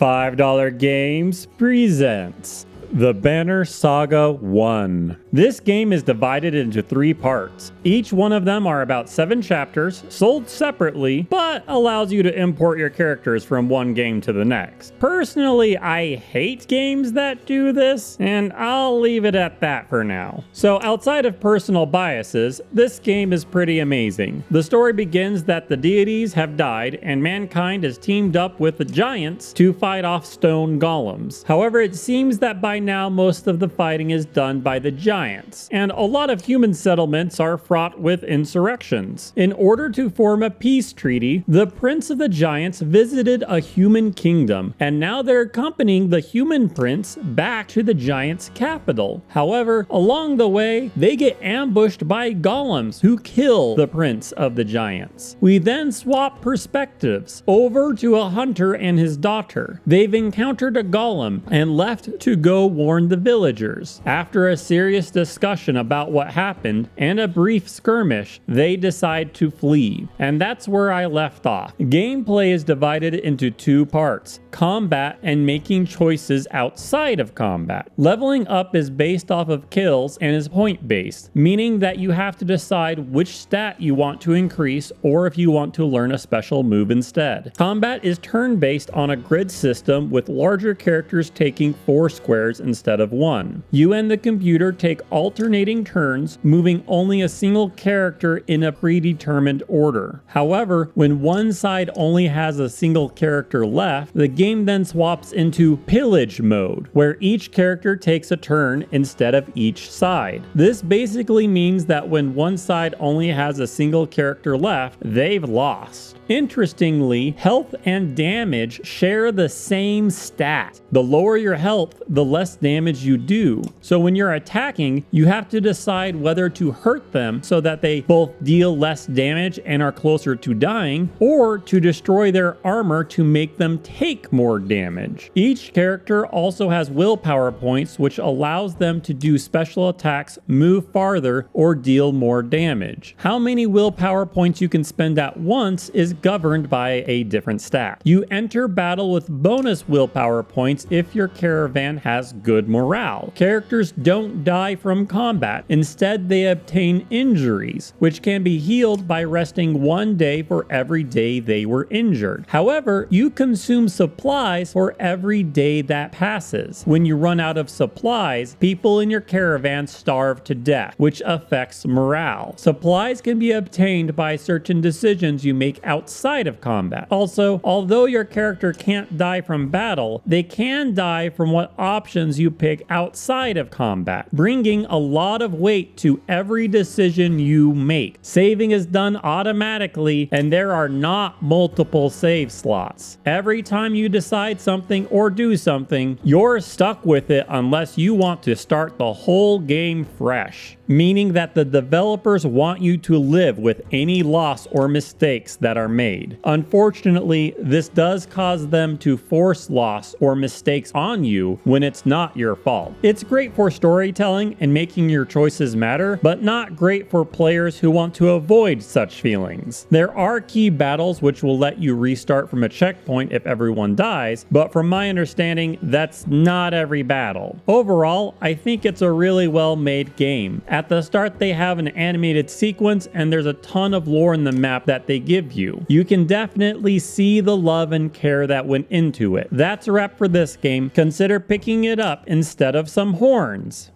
$5 Games presents The Banner Saga 1. This game is divided into 3 parts. Each one of them are about 7 chapters, sold separately, but allows you to import your characters from one game to the next. Personally, I hate games that do this, and I'll leave it at that for now. So outside of personal biases, this game is pretty amazing. The story begins that the deities have died and mankind has teamed up with the giants to fight off stone golems. However, it seems that by now most of the fighting is done by the giants, and a lot of human settlements are fraught with insurrections. In order to form a peace treaty, the prince of the giants visited a human kingdom, and now they're accompanying the human prince back to the giants' capital. However, along the way, they get ambushed by golems who kill the prince of the giants. We then swap perspectives over to a hunter and his daughter. They've encountered a golem and left to go warn the villagers. After a serious discussion about what happened and a brief skirmish, they decide to flee. And that's where I left off. Gameplay is divided into 2 parts: combat and making choices outside of combat. Leveling up is based off of kills and is point based, meaning that you have to decide which stat you want to increase or if you want to learn a special move instead. Combat is turn based on a grid system with larger characters taking 4 squares instead of 1. You and the computer take alternating turns, moving only a single character in a predetermined order. However, when one side only has a single character left, the game then swaps into pillage mode, where each character takes a turn instead of each side. This basically means that when one side only has a single character left, they've lost. Interestingly, health and damage share the same stat. The lower your health, the less damage you do. So when you're attacking, you have to decide whether to hurt them so that they both deal less damage and are closer to dying, or to destroy their armor to make them take more damage. Each character also has willpower points, which allows them to do special attacks, move farther, or deal more damage. How many willpower points you can spend at once is governed by a different stat. You enter battle with bonus willpower points if your caravan has good morale. Characters don't die from combat. Instead, they obtain injuries, which can be healed by resting 1 day for every day they were injured. However, you consume supplies for every day that passes. When you run out of supplies, people in your caravan starve to death, which affects morale. Supplies can be obtained by certain decisions you make outside of combat. Also, although your character can't die from battle, they can die from what options you pick outside of combat, bringing a lot of weight to every decision you make. Saving is done automatically, and there are not multiple save slots. Every time you decide something or do something, you're stuck with it unless you want to start the whole game fresh, meaning that the developers want you to live with any loss or mistakes that are made. Unfortunately, this does cause them to force loss or mistakes on you when it's not your fault. It's great for storytelling and making your choices matter, but not great for players who want to avoid such feelings. There are key battles which will let you restart from a checkpoint if everyone dies, but from my understanding, that's not every battle. Overall, I think it's a really well-made game. At the start, they have an animated sequence, and there's a ton of lore in the map that they give you. You can definitely see the love and care that went into it. That's a wrap for this game. Consider picking it up instead of some horns.